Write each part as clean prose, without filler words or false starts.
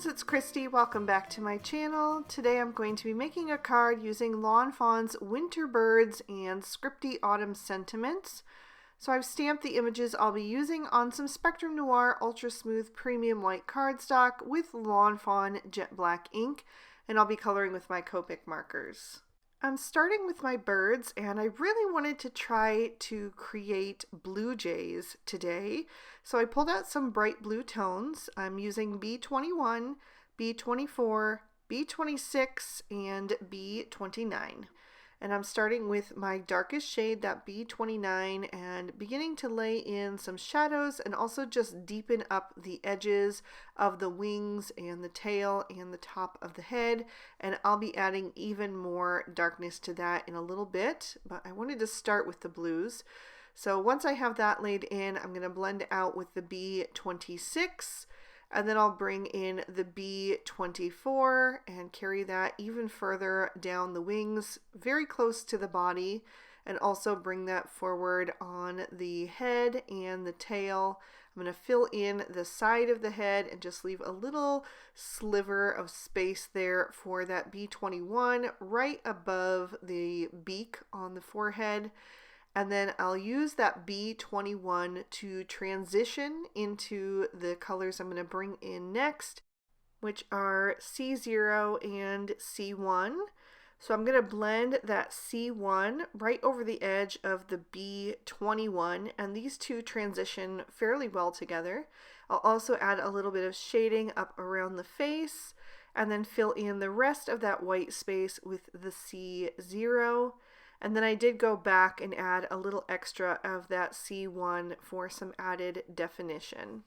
friends, it's Christy. Welcome back to my channel. Today I'm going to be making a card using Lawn Fawn's Winter Birds and Scripty Autumn Sentiments. So I've stamped the images I'll be using on some Spectrum Noir Ultra Smooth Premium White cardstock with Lawn Fawn Jet Black ink, and I'll be coloring with my Copic markers. I'm starting with my birds, and I really wanted to try to create blue jays today. So I pulled out some bright blue tones. I'm using B21, B24, B26, and B29. And I'm starting with my darkest shade, that B29, and beginning to lay in some shadows and also just deepen up the edges of the wings and the tail and the top of the head. And I'll be adding even more darkness to that in a little bit, but I wanted to start with the blues. So once I have that laid in, I'm going to blend out with the B26. And then I'll bring in the B24 and carry that even further down the wings, very close to the body, and also bring that forward on the head and the tail. I'm going to fill in the side of the head and just leave a little sliver of space there for that B21 right above the beak on the forehead. And then I'll use that B21 to transition into the colors I'm going to bring in next, which are C0 and C1. So I'm going to blend that C1 right over the edge of the B21, and these two transition fairly well together. I'll also add a little bit of shading up around the face, and then fill in the rest of that white space with the C0. And then I did go back and add a little extra of that C1 for some added definition.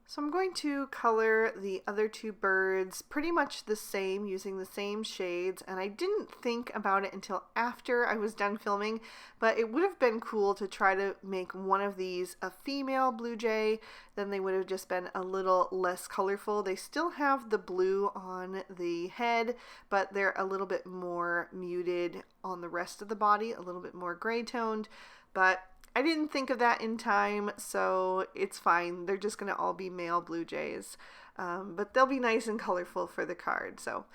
So I'm going to color the other two birds pretty much the same, using the same shades, and I didn't think about it until after I was done filming, but it would have been cool to try to make one of these a female blue jay. Then they would have just been a little less colorful. They still have the blue on the head, but they're a little bit more muted on the rest of the body, a little bit more gray toned, but I didn't think of that in time, so it's fine. They're just going to all be male blue jays, but they'll be nice and colorful for the card. So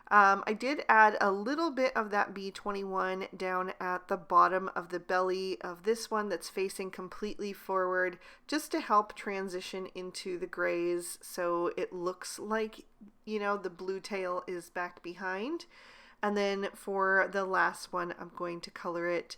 I did add a little bit of that B21 down at the bottom of the belly of this one that's facing completely forward, just to help transition into the grays so it looks like, you know, the blue tail is back behind. And then for the last one, I'm going to color it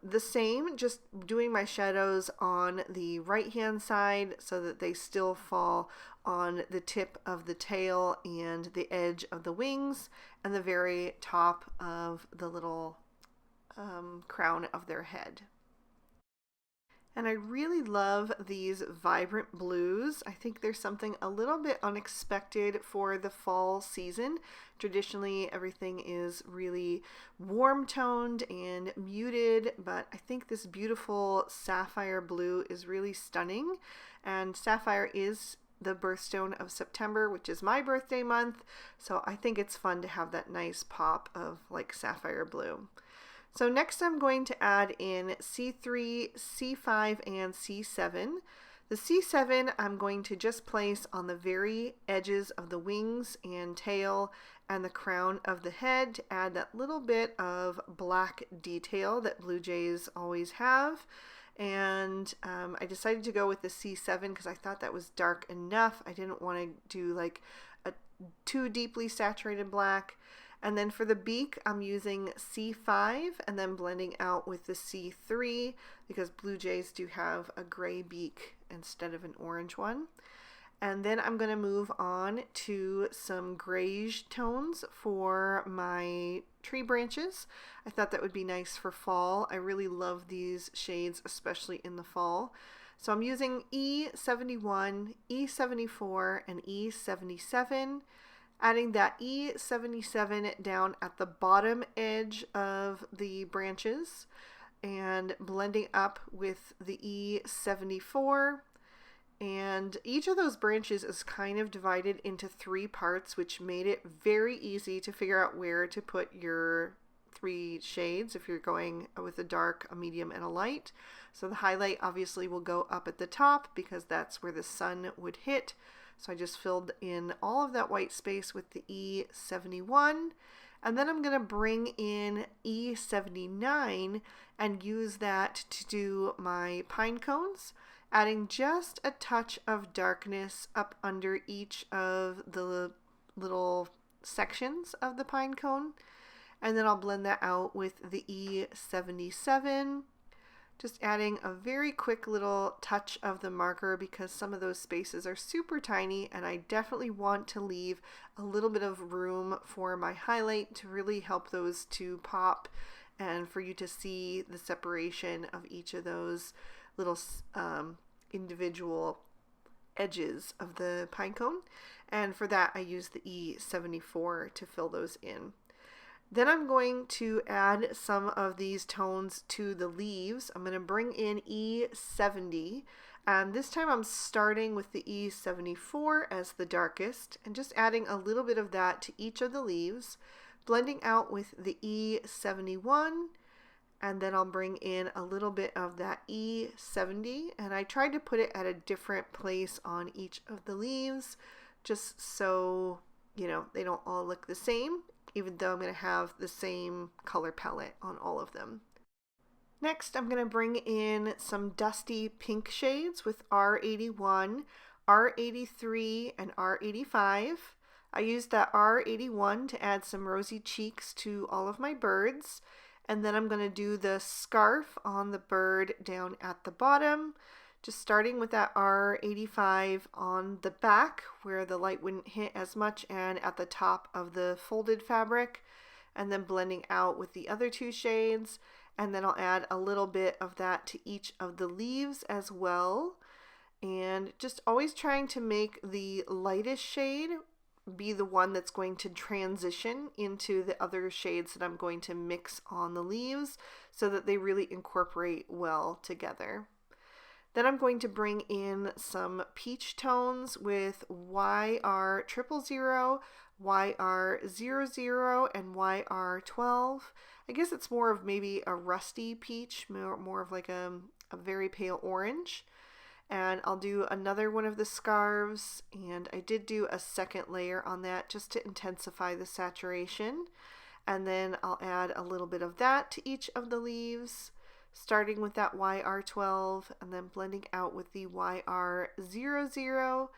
the same, just doing my shadows on the right hand side so that they still fall on the tip of the tail and the edge of the wings and the very top of the little crown of their head. And I really love these vibrant blues. I think there's something a little bit unexpected for the fall season. Traditionally, everything is really warm toned and muted, but I think this beautiful sapphire blue is really stunning. And sapphire is the birthstone of September, which is my birthday month, so I think it's fun to have that nice pop of like sapphire blue. So next I'm going to add in C3, C5, and C7. The C7 I'm going to just place on the very edges of the wings and tail and the crown of the head to add that little bit of black detail that blue jays always have. And I decided to go with the C7 because I thought that was dark enough. I didn't want to do like a too deeply saturated black. And then for the beak, I'm using C5 and then blending out with the C3 because blue jays do have a gray beak instead of an orange one. And then I'm going to move on to some grayish tones for my tree branches. I thought that would be nice for fall. I really love these shades, especially in the fall. So I'm using E71, E74, and E77. Adding that E77 down at the bottom edge of the branches and blending up with the E74. And each of those branches is kind of divided into 3 parts, which made it very easy to figure out where to put your 3 shades if you're going with a dark, a medium, and a light. So the highlight obviously will go up at the top because that's where the sun would hit. So I just filled in all of that white space with the E71. And then I'm going to bring in E79 and use that to do my pine cones, adding just a touch of darkness up under each of the little sections of the pine cone. And then I'll blend that out with the E77. Just adding a very quick little touch of the marker because some of those spaces are super tiny and I definitely want to leave a little bit of room for my highlight to really help those to pop and for you to see the separation of each of those little individual edges of the pine cone. And for that I use the E74 to fill those in. Then I'm going to add some of these tones to the leaves. I'm going to bring in E70, and this time I'm starting with the E74 as the darkest and just adding a little bit of that to each of the leaves, blending out with the E71, and then I'll bring in a little bit of that E70, and I tried to put it at a different place on each of the leaves just so, you know, they don't all look the same, even though I'm going to have the same color palette on all of them. Next, I'm going to bring in some dusty pink shades with R81, R83, and R85. I used that R81 to add some rosy cheeks to all of my birds. And then I'm going to do the scarf on the bird down at the bottom, just starting with that R85 on the back where the light wouldn't hit as much and at the top of the folded fabric, and then blending out with the other two shades. And then I'll add a little bit of that to each of the leaves as well. And just always trying to make the lightest shade be the one that's going to transition into the other shades that I'm going to mix on the leaves so that they really incorporate well together. Then I'm going to bring in some peach tones with YR000, YR00, and YR12. I guess it's more of maybe a rusty peach, more of like a very pale orange. And I'll do another one of the scarves, and I did do a second layer on that just to intensify the saturation. And then I'll add a little bit of that to each of the leaves, starting with that YR12 and then blending out with the YR00,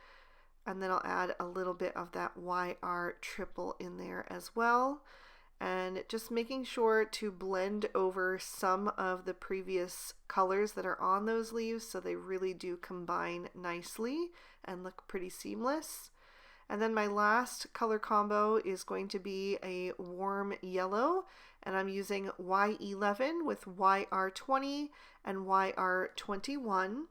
and then I'll add a little bit of that YR triple in there as well, and just making sure to blend over some of the previous colors that are on those leaves so they really do combine nicely and look pretty seamless. And then my last color combo is going to be a warm yellow, and I'm using Y11 with YR20 and YR21.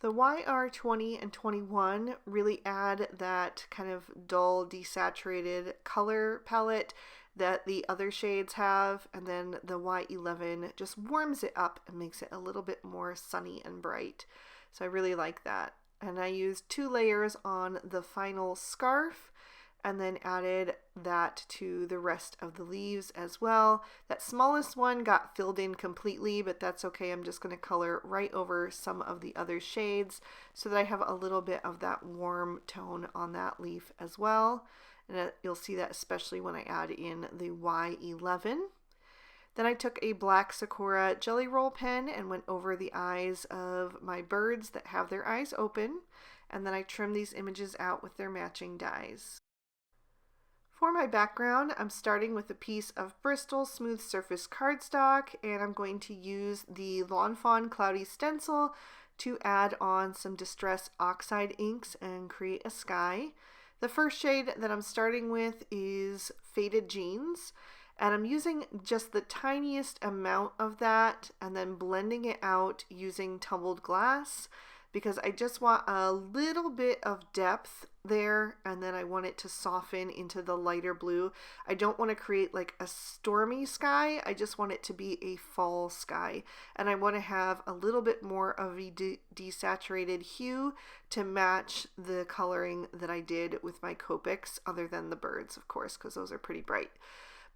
The YR20 and 21 really add that kind of dull, desaturated color palette that the other shades have, and then the Y11 just warms it up and makes it a little bit more sunny and bright. So I really like that. And I used 2 layers on the final scarf and then added that to the rest of the leaves as well. That smallest one got filled in completely, but that's okay. I'm just going to color right over some of the other shades so that I have a little bit of that warm tone on that leaf as well. And you'll see that especially when I add in the Y11. Then I took a black Sakura Jelly Roll pen and went over the eyes of my birds that have their eyes open, and then I trimmed these images out with their matching dies. For my background, I'm starting with a piece of Bristol Smooth Surface cardstock, and I'm going to use the Lawn Fawn Cloudy Stencil to add on some Distress Oxide inks and create a sky. The first shade that I'm starting with is Faded Jeans, and I'm using just the tiniest amount of that and then blending it out using tumbled glass because I just want a little bit of depth there, and then I want it to soften into the lighter blue. I don't want to create like a stormy sky. I just want it to be a fall sky, and I want to have a little bit more of a desaturated hue to match the coloring that I did with my Copics, other than the birds, of course, because those are pretty bright.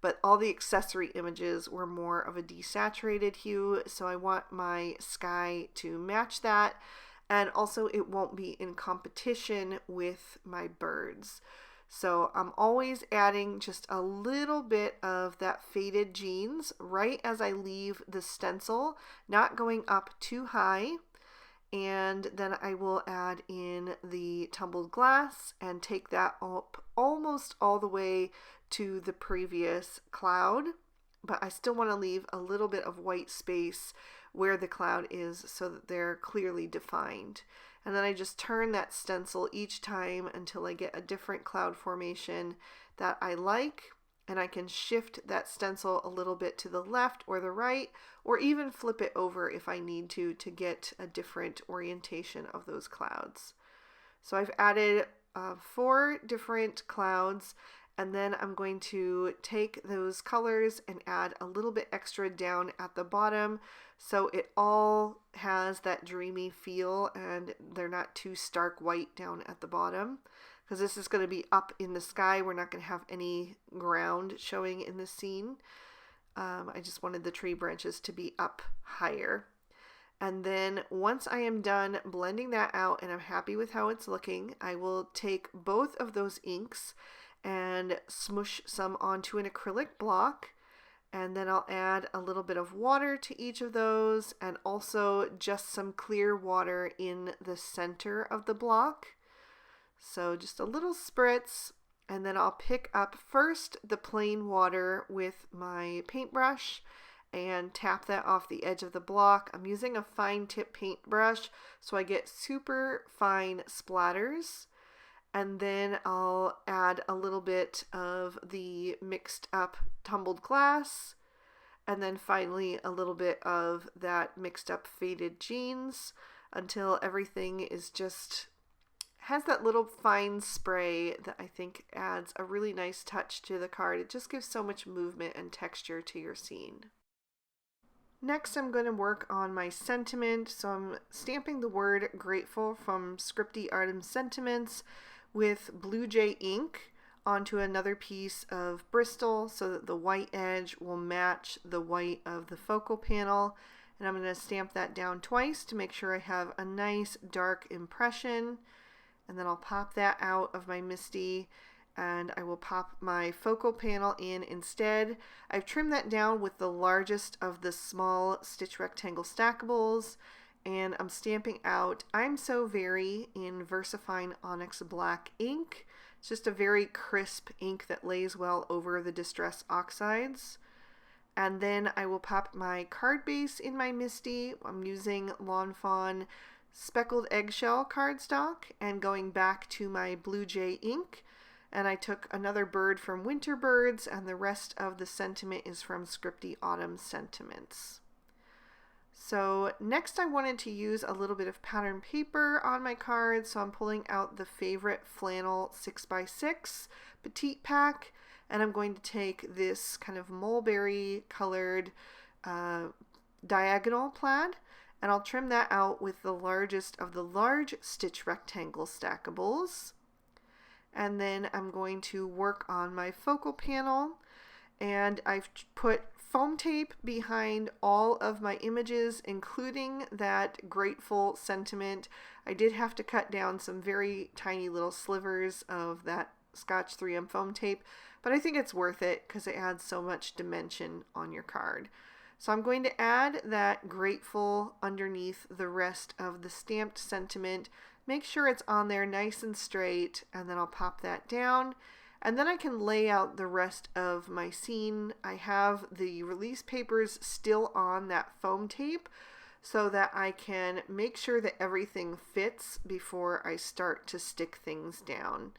But all the accessory images were more of a desaturated hue, so I want my sky to match that. and also it won't be in competition with my birds. So I'm always adding just a little bit of that faded jeans right as I leave the stencil, not going up too high. And then I will add in the tumbled glass and take that up almost all the way to the previous cloud. But I still want to leave a little bit of white space where the cloud is so that they're clearly defined. And then I just turn that stencil each time until I get a different cloud formation that I like. And I can shift that stencil a little bit to the left or the right, or even flip it over if I need to get a different orientation of those clouds. So I've added 4 different clouds, and then I'm going to take those colors and add a little bit extra down at the bottom so it all has that dreamy feel and they're not too stark white down at the bottom. Because this is going to be up in the sky. We're not going to have any ground showing in the scene. I just wanted the tree branches to be up higher. And then once I am done blending that out and I'm happy with how it's looking, I will take both of those inks and smush some onto an acrylic block. And then I'll add a little bit of water to each of those and also just some clear water in the center of the block. So just a little spritz, and then I'll pick up first the plain water with my paintbrush and tap that off the edge of the block. I'm using a fine tip paintbrush so I get super fine splatters. And then I'll add a little bit of the mixed up tumbled glass, and then finally a little bit of that mixed up faded jeans until everything is just has that little fine spray that I think adds a really nice touch to the card. It just gives so much movement and texture to your scene. Next, I'm going to work on my sentiment. So I'm stamping the word grateful from Scripty Artem Sentiments with Blue Jay ink onto another piece of Bristol so that the white edge will match the white of the focal panel. And I'm going to stamp that down twice to make sure I have a nice dark impression. And then I'll pop that out of my MISTI and I will pop my focal panel in instead. I've trimmed that down with the largest of the small stitch rectangle stackables, and I'm stamping out I'm So Very in VersaFine Onyx Black ink. It's just a very crisp ink that lays well over the Distress Oxides. And then I will pop my card base in my MISTI. I'm using Lawn Fawn Speckled Eggshell cardstock and going back to my Blue Jay ink, and I took another bird from Winter Birds, and the rest of the sentiment is from Scripty Autumn Sentiments. So next I wanted to use a little bit of pattern paper on my card, so I'm pulling out the Favorite Flannel 6x6 Petite Pack, and I'm going to take this kind of mulberry colored diagonal plaid, and I'll trim that out with the largest of the large stitch rectangle stackables. And then I'm going to work on my focal panel, and I've put foam tape behind all of my images, including that grateful sentiment. I did have to cut down some very tiny little slivers of that Scotch 3M foam tape, but I think it's worth it because it adds so much dimension on your card. So I'm going to add that grateful underneath the rest of the stamped sentiment. Make sure it's on there nice and straight, and then I'll pop that down. And then I can lay out the rest of my scene. I have the release papers still on that foam tape so that I can make sure that everything fits before I start to stick things down.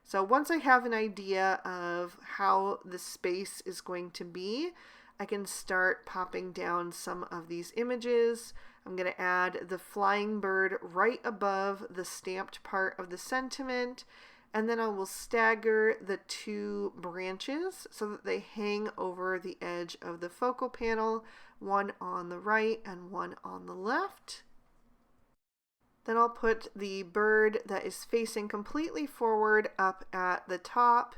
So once I have an idea of how the space is going to be, I can start popping down some of these images. I'm going to add the flying bird right above the stamped part of the sentiment, and then I will stagger the 2 branches so that they hang over the edge of the focal panel, one on the right and one on the left. Then I'll put the bird that is facing completely forward up at the top,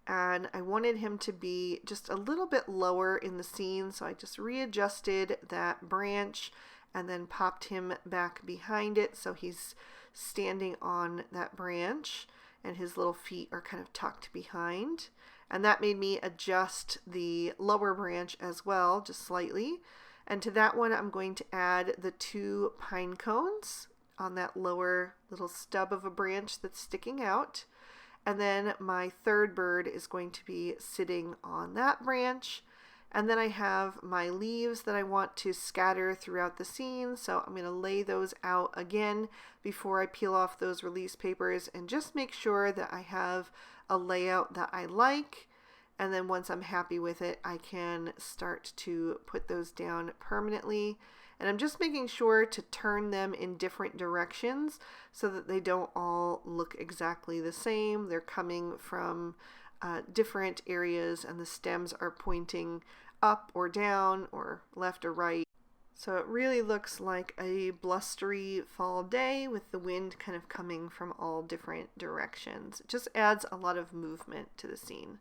and I wanted him to be just a little bit lower in the scene, so I just readjusted that branch and then popped him back behind it so he's standing on that branch and his little feet are kind of tucked behind. And that made me adjust the lower branch as well, just slightly. And to that one, I'm going to add the 2 pine cones on that lower little stub of a branch that's sticking out. And then my third bird is going to be sitting on that branch. And then I have my leaves that I want to scatter throughout the scene. So I'm going to lay those out again before I peel off those release papers and just make sure that I have a layout that I like. And then once I'm happy with it, I can start to put those down permanently. And I'm just making sure to turn them in different directions so that they don't all look exactly the same. They're coming from different areas and the stems are pointing up or down or left or right. So it really looks like a blustery fall day with the wind kind of coming from all different directions. It just adds a lot of movement to the scene.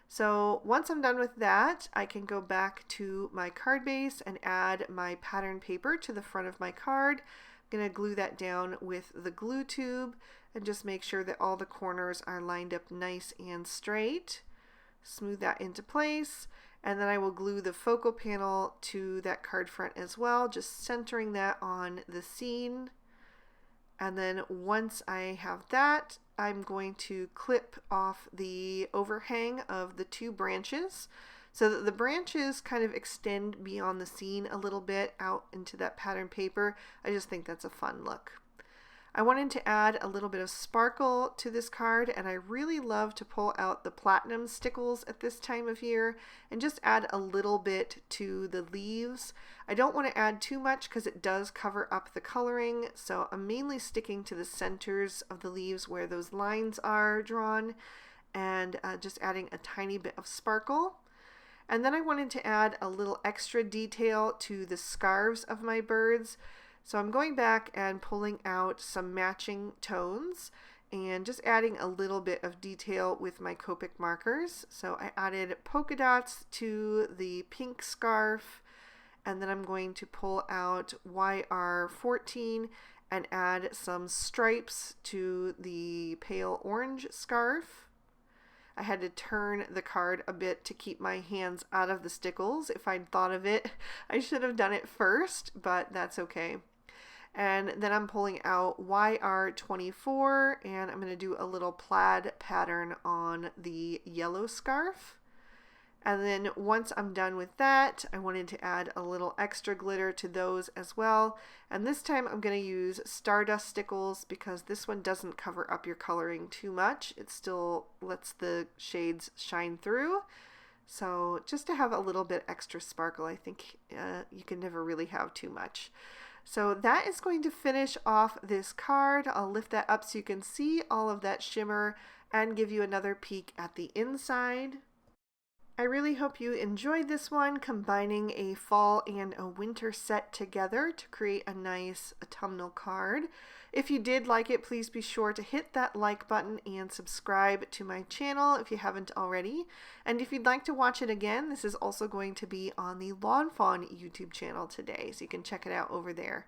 So once I'm done with that, I can go back to my card base and add my pattern paper to the front of my card. I'm going to glue that down with the glue tube and just make sure that all the corners are lined up nice and straight. Smooth that into place, and then I will glue the focal panel to that card front as well, just centering that on the scene. And then once I have that, I'm going to clip off the overhang of the 2 branches so that the branches kind of extend beyond the scene a little bit out into that pattern paper. I just think that's a fun look. I wanted to add a little bit of sparkle to this card, and I really love to pull out the platinum stickles at this time of year and just add a little bit to the leaves. I don't want to add too much because it does cover up the coloring, so I'm mainly sticking to the centers of the leaves where those lines are drawn and just adding a tiny bit of sparkle. And then I wanted to add a little extra detail to the scarves of my birds. So I'm going back and pulling out some matching tones and just adding a little bit of detail with my Copic markers. So I added polka dots to the pink scarf, and then I'm going to pull out YR14 and add some stripes to the pale orange scarf. I had to turn the card a bit to keep my hands out of the stickles. If I'd thought of it, I should have done it first, but that's okay. And then I'm pulling out YR24 and I'm going to do a little plaid pattern on the yellow scarf. And then once I'm done with that, I wanted to add a little extra glitter to those as well. And this time I'm going to use Stardust Stickles because this one doesn't cover up your coloring too much. It still lets the shades shine through. So just to have a little bit extra sparkle, I think you can never really have too much. So that is going to finish off this card. I'll lift that up so you can see all of that shimmer and give you another peek at the inside. I really hope you enjoyed this one, combining a fall and a winter set together to create a nice autumnal card. If you did like it, please be sure to hit that like button and subscribe to my channel if you haven't already. And if you'd like to watch it again, this is also going to be on the Lawn Fawn YouTube channel today, so you can check it out over there.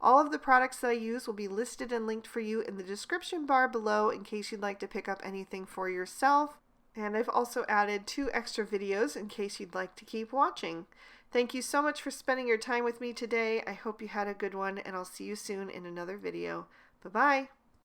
All of the products that I use will be listed and linked for you in the description bar below in case you'd like to pick up anything for yourself. And I've also added 2 extra videos in case you'd like to keep watching. Thank you so much for spending your time with me today. I hope you had a good one, and I'll see you soon in another video. Bye-bye.